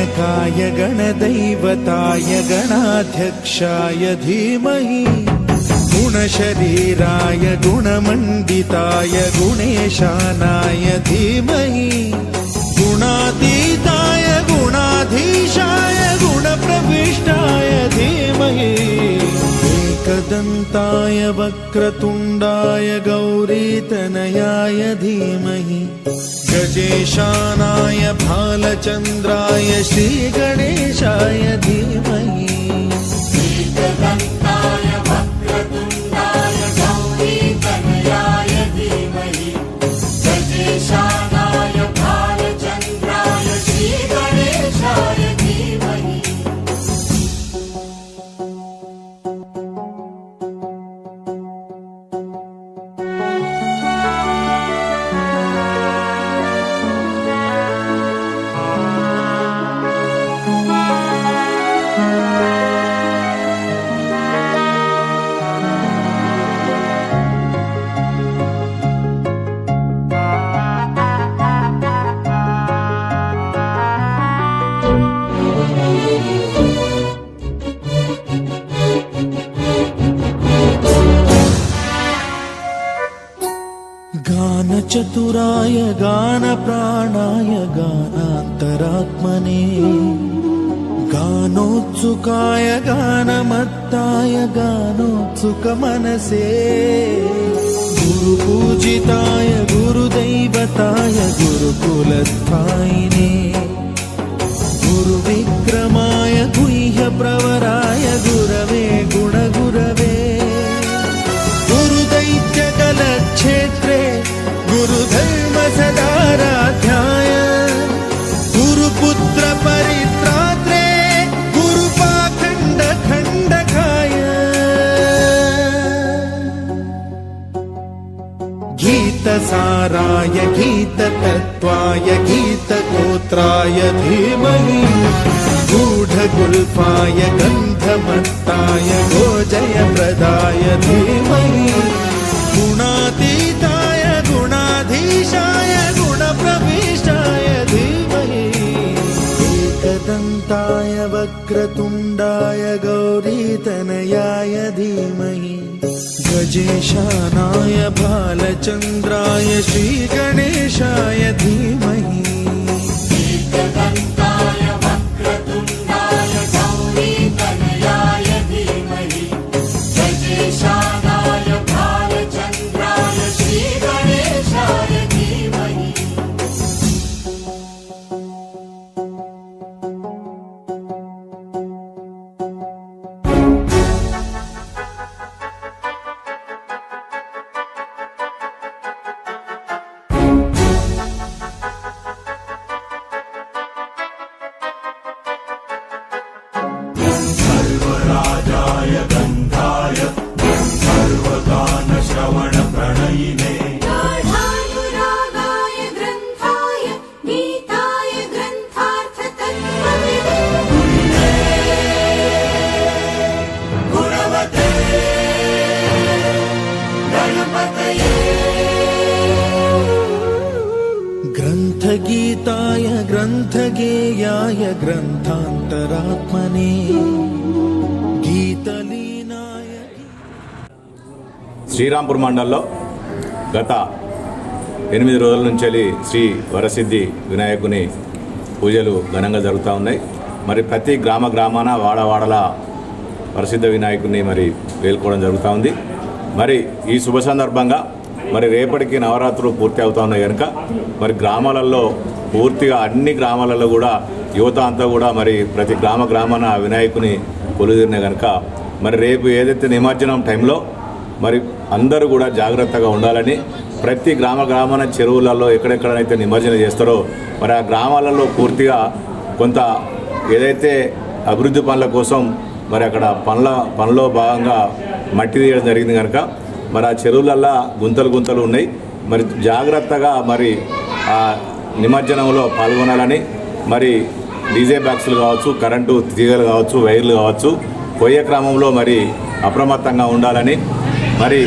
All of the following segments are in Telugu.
गणनायकाय गणदैवताय गणाध्यक्षाय धीमहि गुणशरीराय गुणमण्डिताय गुणेशानाय धीमहि गुणातीताय गुणाधीशाय गुणप्रविष्टाय धीमहि एकदन्ताय वक्रतुण्डाय गौरीतनयाय धीमहि गजेशानाय भालचन्द्राय श्रीगणेशाय धीमहि एकदन्ताय वक्रतुण्डाय गौरीतनयाय धीमहि गजेशानाय भालचन्द्राय श्रीगणेशाय धीमहि गानचतुराय गानप्राणाय गानान्तरात्मने गानोत्सुकाय गानमत्ताय गानोत्सुकमनसे गुरुपूजिताय गुरुदैवताय गुरुकुलस्थायिने गुरुविक्रमाय गुह्यप्रवराय गुरवे गुणगुरवे गुरुदैत्यकलक्षेत्रे गुरुधर्म सदाराध्याय गुरुपुत्र परित्रात्रे गुरुपाखण्ड खण्डकाय गीतसाराय गीततत्त्वाय गीतगोत्राय धीमहि गूढगुल्फाय गन्धमत्ताय गोजयप्रदाय धीमहि गुणातीताय गुणाधीशाय गुणप्रविष्टाय धीमहि एकदन्ताय वक्रतुण्डाय गौरीतनयाय धीमहि गजेशानाय भालचन्द्राय श्रीगणेशाय धीमहि एकदन्ताय वक्रतुण्डाय गौरीतनयाय धीमहि गजेशानाय भालचन्द्राय श्रीगणेशाय धीमहि सर्वराजाय गन्धाय सर्वगानश्रवणप्रणयिने गाढानुरागाय ग्रन्थाय गीताय ग्रन्थार्थतत्त्वविदे गुणवते गणपतये ग्रन्थगीताय ग्रन्थगेयाय ग्रन्थान्तरात्मने गीतलीनाय శ్రీరాంపూర్ మండలంలో గత 8 రోజుల నుంచి శ్రీ వరసిద్ధి వినాయకుని పూజలు ఘనంగా జరుగుతూ ఉన్నాయి. మరి ప్రతి గ్రామాన వాడవాడల వరసిద్ధ వినాయకుని మరి వేలుకోవడం జరుగుతూ ఉంది. మరి ఈ శుభ సందర్భంగా మరి రేపటికి నవరాత్రులు పూర్తి అవుతా ఉన్నాయి కనుక మరి గ్రామాలలో పూర్తిగా అన్ని గ్రామాలలో కూడా యువత అంతా కూడా మరి ప్రతి గ్రామాన వినాయకుని కొలుదిరినాయి కనుక మరి రేపు ఏదైతే నిమజ్జనం టైంలో మరి అందరూ కూడా జాగ్రత్తగా ఉండాలని ప్రతి గ్రామాన చెరువులలో ఎక్కడెక్కడైతే నిమజ్జనం చేస్తారో మరి ఆ గ్రామాలలో పూర్తిగా కొంత ఏదైతే అభివృద్ధి పనుల కోసం మరి అక్కడ పనులో భాగంగా మట్టి తీయడం జరిగింది కనుక మరి ఆ చెరువులల్లో గుంతలు ఉన్నాయి. మరి జాగ్రత్తగా మరి ఆ నిమజ్జనంలో పాల్గొనాలని మరి డీజే బాక్సులు కావచ్చు, కరెంటు తీగలు కావచ్చు, వైర్లు కావచ్చు పోయే క్రమంలో మరి అప్రమత్తంగా ఉండాలని మరి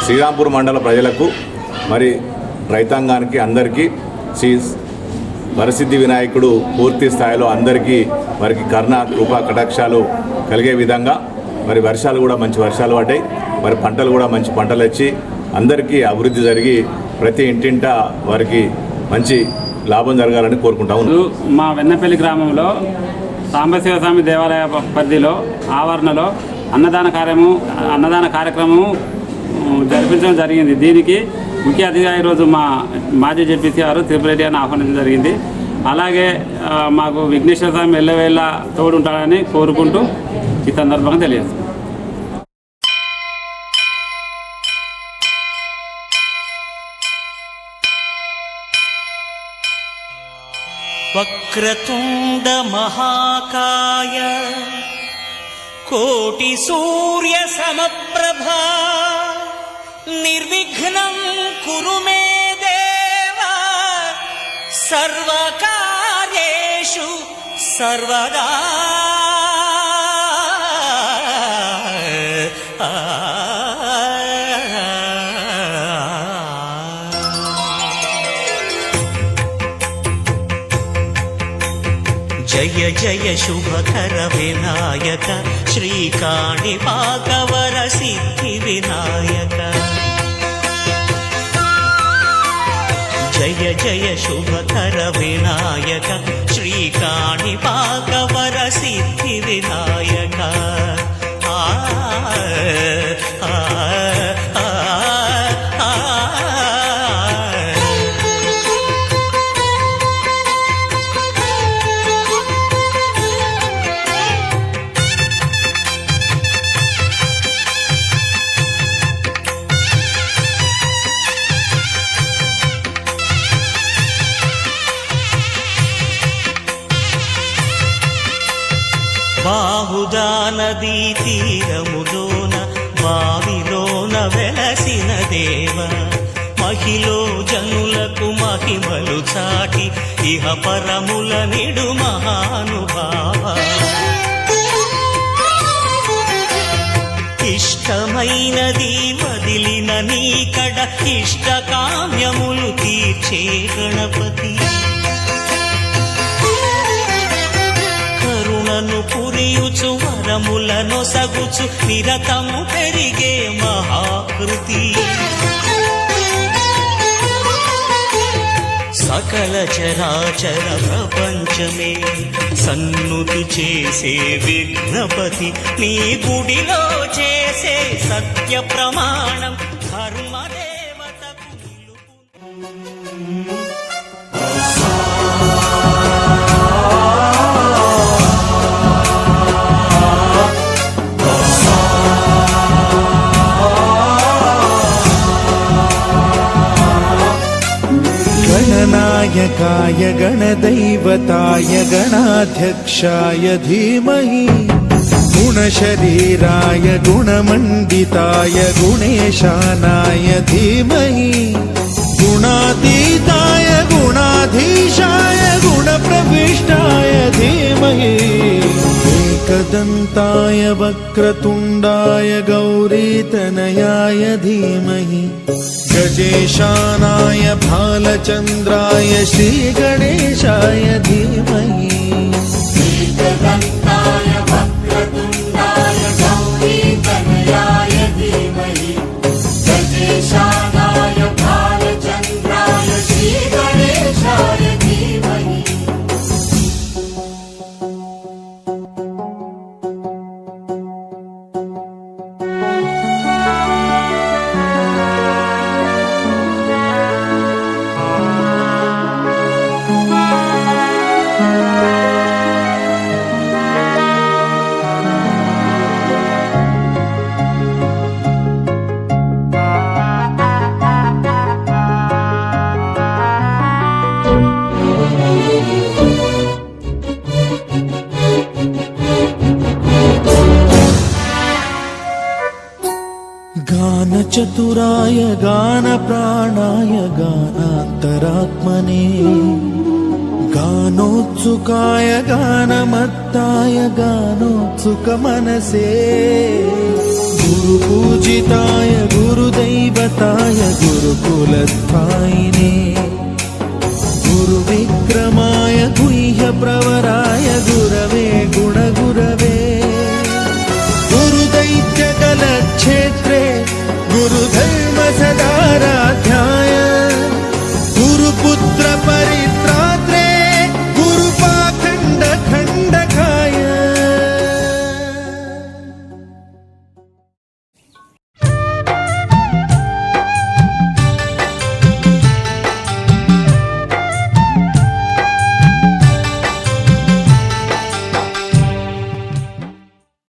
శ్రీరాంపూర్ మండల ప్రజలకు మరి రైతాంగానికి అందరికీ శ్రీ వరసిద్ధి వినాయకుడు పూర్తి స్థాయిలో అందరికీ వారికి కరుణ కృపా కటాక్షాలు కలిగే విధంగా మరి వర్షాలు కూడా మంచి వర్షాలు పడ్డాయి, మరి పంటలు కూడా మంచి పంటలు వచ్చి అందరికీ అభివృద్ధి జరిగి ప్రతి ఇంటింటా వారికి మంచి లాభం జరగాలని కోరుకుంటాము. మా వెన్నపల్లి గ్రామంలో సాంబశివ స్వామి దేవాలయ పరిధిలో ఆవరణలో అన్నదాన కార్యక్రమము జరిపించడం జరిగింది. దీనికి ముఖ్య అతిథిగా ఈరోజు మా మాజీ జెడ్పీసీ గారు తిరుపతి అని ఆహ్వానించడం జరిగింది. అలాగే మాకు విఘ్నేశ్వర స్వామి ఎల్లవేళ తోడుంటాడని కోరుకుంటూ ఈ సందర్భంగా తెలియజేస్తాం. వక్రతుండ మహాకాయ కోటి సూర్య సమప్రభా నిర్విఘ్నం కురు మే దేవ సర్వకార్యేషు సర్వదా. జయ జయ శుభకర వినాయక శ్రీకాణిపాకవర సిద్ధి వినాయక. జయ జయ శుభకర వినాయక శ్రీకాణిపాకవర సిద్ధి వినాయక. ఆ ఆ ఆ ఆ బాహుదా నదీ తీరములోన బావిలోన వెలసిన దేవ మహిలో జనులకు మహిమలు చాటి ఇహ పరముల నిడు మహానుభావ. ఇష్టమైనది వదిలిన నీకడ ఇష్ట కామ్యములు తీర్చే గణపతి. కరుణను పురియుచు వరములను సగుచు నిరతము పెరిగే మహాకృతి. సకల చరాచర ప్రపంచమే సన్నుతి చేసే విఘ్నపతి నీ గుడిలో చేసే సత్య ప్రమాణం ధర్మదేవతకు నిలుపు. गणनायकाय गणदैवताय गणाध्यक्षाय धीमहि गुणशरीराय गुणमण्डिताय गुणेशानाय धीमहि गुणातीताय गुणाधीशाय गुणप्रविष्टाय धीमहि एकदन्ताय वक्रतुण्डाय गौरीतनयाय धीमहि गजेशानाय भालचन्द्राय श्रीगणेशाय धीमहि एकदन्ताय वक्रतुण्डाय गौरीतनयाय धीमहि गजेशानाय भालचन्द्राय श्रीगणेशाय धीमहि. गानचतुराय गानप्राणाय गानान्तरात्मने गानोत्सुकाय गानमत्ताय गानोत्सुकमनसे गुरुपूजिताय गुरुदैवताय गुरुकुलस्थायिने गुरुविक्रमाय गुह्यप्रवराय